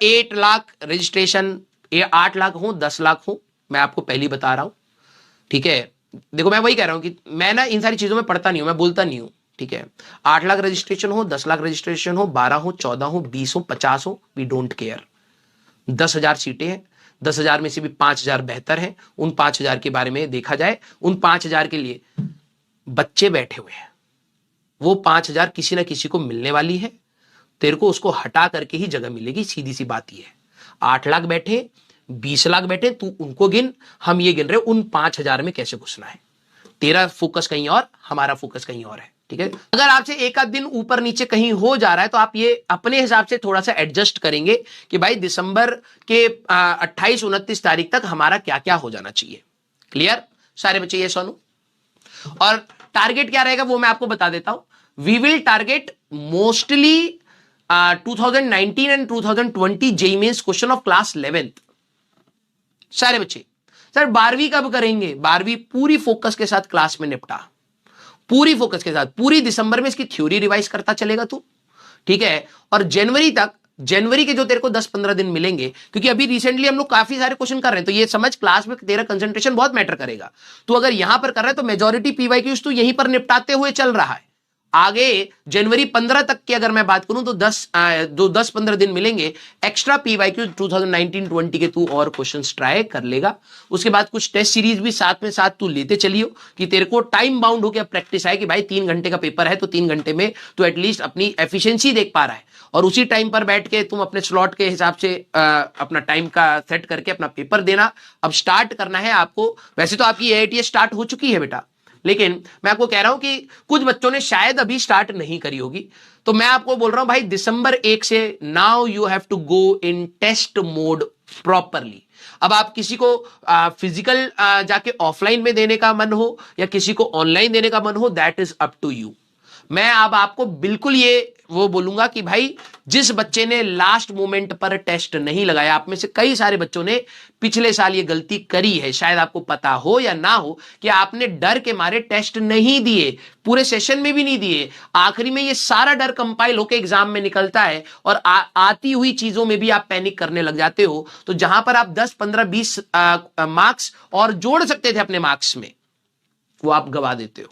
8 lakh registration, ये 8 लाख हो 10 लाख हो, मैं आपको पहली बता रहा हूं, ठीक है। देखो मैं वही कह रहा हूं कि मैं ना इन सारी चीजों में पढ़ता नहीं हूं, मैं बोलता नहीं हूं, ठीक है। 8 लाख रजिस्ट्रेशन हो, 10 लाख रजिस्ट्रेशन हो, 12 हो, 14 हो, 20 हो, 50 हो, वी डोंट केयर। 10,000 सीटें हैं, 10,000 में से भी 5,000 बेहतर हैं। उन 5,000 के बारे में देखा जाए, उन 5,000 के लिए बच्चे बैठे हुए हैं, वो 5,000 किसी ना किसी को मिलने वाली है, तेरे को उसको हटा करके ही जगह मिलेगी, सीधी सी बात ये है। 8 लाख बैठे, 20 लाख बैठे, तू उनको गिन, हम ये गिन रहे उन 5,000 में कैसे घुसना है। तेरा फोकस कहीं और, हमारा फोकस कहीं और है, ठीक है। अगर आपसे एक आध दिन ऊपर नीचे कहीं हो जा रहा है तो आप ये अपने हिसाब से थोड़ा सा एडजस्ट करेंगे कि भाई दिसंबर के 28-29 तारीख तक हमारा क्या क्या हो जाना चाहिए। क्लियर सारे बच्चे? ये सोनू, और टारगेट क्या रहेगा वो मैं आपको बता देता हूं। We will target mostly 2019 and 2020 JEE mains question of class 11th। सारे बच्चे सर 12वीं कब करेंगे? 12वीं पूरी फोकस के साथ क्लास में निपटा, पूरी फोकस के साथ, पूरी दिसंबर में इसकी थ्योरी रिवाइज करता चलेगा तू, ठीक है। और जनवरी तक, जनवरी के जो तेरे को 10-15 दिन मिलेंगे, क्योंकि अभी रिसेंटली हम लोग काफी सारे क्वेश्चन कर रहे हैं, तो ये समझ क्लास में तेरा कंसंट्रेशन बहुत मैटर करेगा। तो अगर यहां पर कर रहा है तो मेजॉरिटी पीवाईक्यूज तो यहीं पर निपटाते हुए चल रहा है। आगे जनवरी 15 तक की अगर मैं बात करूं तो 10-15 दिन मिलेंगे एक्स्ट्रा पीवाईक्यू 2019-20 के तू और क्वेश्चंस ट्राई कर लेगा। उसके बाद कुछ टेस्ट सीरीज भी साथ में साथ तू लेते चलियो कि तेरे को टाइम बाउंड होकर प्रैक्टिस आए कि भाई 3 घंटे का पेपर है तो 3 घंटे में तो एटलीस्ट अपनी एफिशिएंसी देख पा रहा है, और उसी टाइम पर बैठ के तुम अपने स्लॉट के हिसाब से अपना टाइम का सेट करके अपना पेपर देना। अब स्टार्ट करना है आपको। वैसे तो आपकी एआईटीएस स्टार्ट हो चुकी है बेटा, लेकिन मैं आपको कह रहा हूं कि कुछ बच्चों ने शायद अभी स्टार्ट नहीं करी होगी, तो मैं आपको बोल रहा हूं भाई दिसंबर 1 से now you have to go in test mode properly. अब आप किसी को फिजिकल जाके ऑफलाइन में देने का मन हो या किसी को ऑनलाइन देने का मन हो, that is up to you. मैं अब आपको बिल्कुल ये वो बोलूंगा कि भाई जिस बच्चे ने लास्ट मोमेंट पर टेस्ट नहीं लगाया, आप में से कई सारे बच्चों ने पिछले साल ये गलती करी है, शायद आपको पता हो या ना हो, कि आपने डर के मारे टेस्ट नहीं दिए, पूरे सेशन में भी नहीं दिए। आखिरी में ये सारा डर कंपाइल होकर एग्जाम में निकलता है और आती हुई चीजों में भी आप पैनिक करने लग जाते हो। तो जहां पर आप 10, 15, 20 मार्क्स और जोड़ सकते थे अपने मार्क्स में, वो आप गवा देते हो,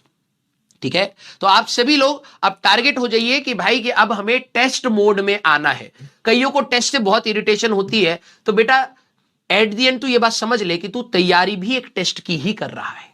ठीक है। तो आप सभी लोग अब टारगेट हो जाइए कि भाई कि अब हमें टेस्ट मोड में आना है। कईयों को टेस्ट से बहुत इरिटेशन होती है, तो बेटा एट द एंड तू ये बात समझ ले कि तू तैयारी भी एक टेस्ट की ही कर रहा है,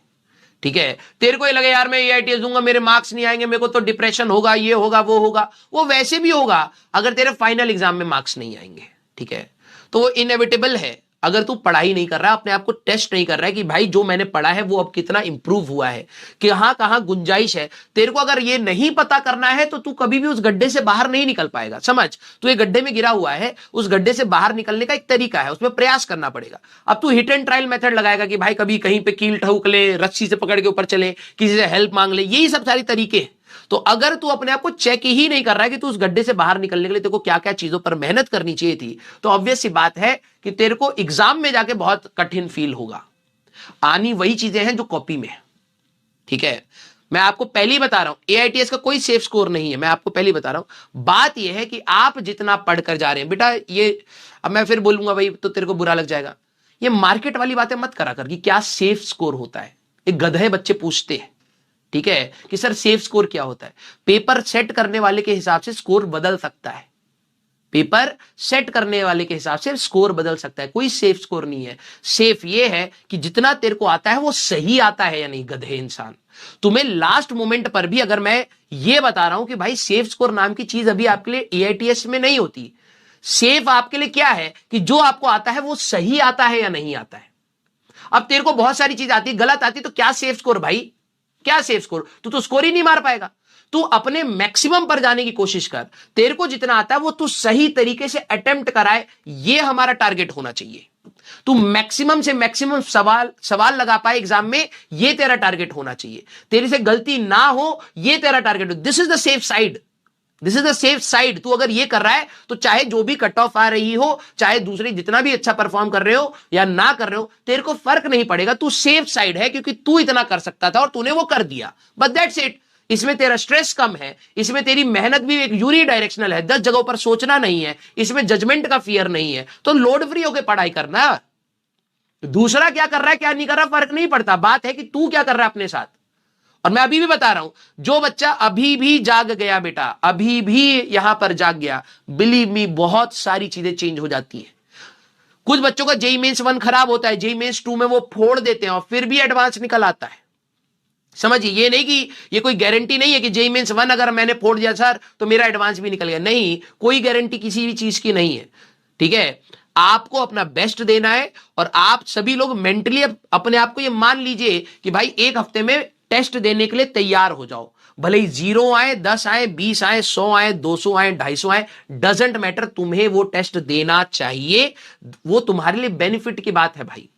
ठीक है। तेरे को ये लगे यार मैं एआईटीएस दूंगा मेरे मार्क्स नहीं आएंगे, मेरे को तो डिप्रेशन होगा, ये होगा वो होगा, वो वैसे भी होगा अगर तेरे फाइनल एग्जाम में मार्क्स नहीं आएंगे, ठीक है। तो वो इनएविटेबल है अगर तू पढ़ाई नहीं कर रहा, अपने आप को टेस्ट नहीं कर रहा है कि भाई जो मैंने पढ़ा है वो अब कितना इंप्रूव हुआ है, कहां कहां गुंजाइश है। तेरे को अगर ये नहीं पता करना है तो तू कभी भी उस गड्ढे से बाहर नहीं निकल पाएगा। समझ, तू ये गड्ढे में गिरा हुआ है, उस गड्ढे से बाहर निकलने का एक तरीका है, उसमें प्रयास करना पड़ेगा। अब तू हिट एंड ट्रायल मेथड लगाएगा कि भाई कभी कहीं पे कील ठोक ले, रस्सी से पकड़ के ऊपर चले, किसी से हेल्प मांग ले, यही सब सारी तरीके हैं। तो अगर तू अपने आप को चेक ही नहीं कर रहा है कि तू उस गड्ढे से बाहर निकलने के लिए तेरे को क्या क्या चीजों पर मेहनत करनी चाहिए थी, तो ऑब्वियस सी बात है कि तेरे को एग्जाम में जाके बहुत कठिन फील होगा। आनी वही चीजें हैं जो कॉपी में है, ठीक है। मैं आपको पहले ही बता रहा हूं एआईटीएस का कोई सेफ स्कोर नहीं है, मैं आपको पहले ही बता रहा हूं। बात यह है कि आप जितना पढ़कर जा रहे हैं बेटा, ये अब मैं फिर बोलूंगा भाई तो तेरे को बुरा लग जाएगा, ये मार्केट वाली बातें मत करा कर कि क्या सेफ स्कोर होता है। एक गधे बच्चे पूछते हैं, ठीक है, कि सर सेफ स्कोर क्या होता है। पेपर सेट करने वाले के हिसाब से स्कोर बदल सकता है, पेपर सेट करने वाले के हिसाब से स्कोर बदल सकता है, कोई सेफ स्कोर नहीं है। सेफ ये है कि जितना तेरे को आता है वो सही आता है या नहीं। गधे इंसान, तुम्हें लास्ट मोमेंट पर भी अगर मैं ये बता रहा हूं कि भाई सेफ स्कोर नाम की चीज अभी आपके लिए एआईटीएस में नहीं होती। सेफ आपके लिए क्या है कि जो आपको आता है वो सही आता है या नहीं आता है। अब तेरे को बहुत सारी चीज आती है, गलत आती, तो क्या सेफ स्कोर भाई, क्या सेफ स्कोर, तू तो स्कोर ही नहीं मार पाएगा। तू अपने मैक्सिमम पर जाने की कोशिश कर, तेरे को जितना आता है वो तू सही तरीके से अटेम्प्ट कराए, ये हमारा टारगेट होना चाहिए। तू मैक्सिमम से मैक्सिमम सवाल लगा पाए एग्जाम में, ये तेरा टारगेट होना चाहिए। तेरे से गलती ना हो, ये तेरा टारगेट हो। This is the safe side, this is the safe side. तू अगर ये कर रहा है तो चाहे जो भी कट ऑफ आ रही हो, चाहे दूसरे जितना भी अच्छा परफॉर्म कर रहे हो या ना कर रहे हो, तेरे को फर्क नहीं पड़ेगा। तू सेफ साइड है क्योंकि तू इतना कर सकता था और तूने वो कर दिया, बट दैट्स इट। इसमें तेरा स्ट्रेस कम है, इसमें तेरी मेहनत भी एक यूनी डायरेक्शनल है, 10 जगहों पर सोचना नहीं है, इसमें जजमेंट का फियर नहीं है, तो लोड फ्री होकर पढ़ाई करना। दूसरा क्या कर रहा है क्या नहीं कर रहा फर्क नहीं पड़ता, बात है कि तू क्या कर रहा है अपने साथ। और मैं अभी भी बता रहा हूं, जो बच्चा अभी भी जाग गया बेटा, अभी भी यहां पर जाग गया, बिलीव मी बहुत सारी चीजें चेंज हो जाती है। कुछ बच्चों का जेई मेंस 1 खराब होता है, जेई मेंस 2 में वो फोड़ देते हैं और फिर भी एडवांस निकल आता है। समझिए, ये नहीं कि ये कोई गारंटी नहीं है कि जेई मेंस 1 अगर मैंने फोड़ दिया सर तो मेरा एडवांस भी निकल गया, नहीं, कोई गारंटी किसी भी चीज की नहीं है। ठीक है, आपको अपना बेस्ट देना है और आप सभी लोग मेंटली अपने आप को ये मान लीजिए कि भाई एक हफ्ते में टेस्ट देने के लिए तैयार हो जाओ, भले ही 0 आए, 10 आए, 20 आए, 100 आए, 200 आए, 250 आए, डजेंट मैटर, तुम्हें वो टेस्ट देना चाहिए, वो तुम्हारे लिए बेनिफिट की बात है भाई।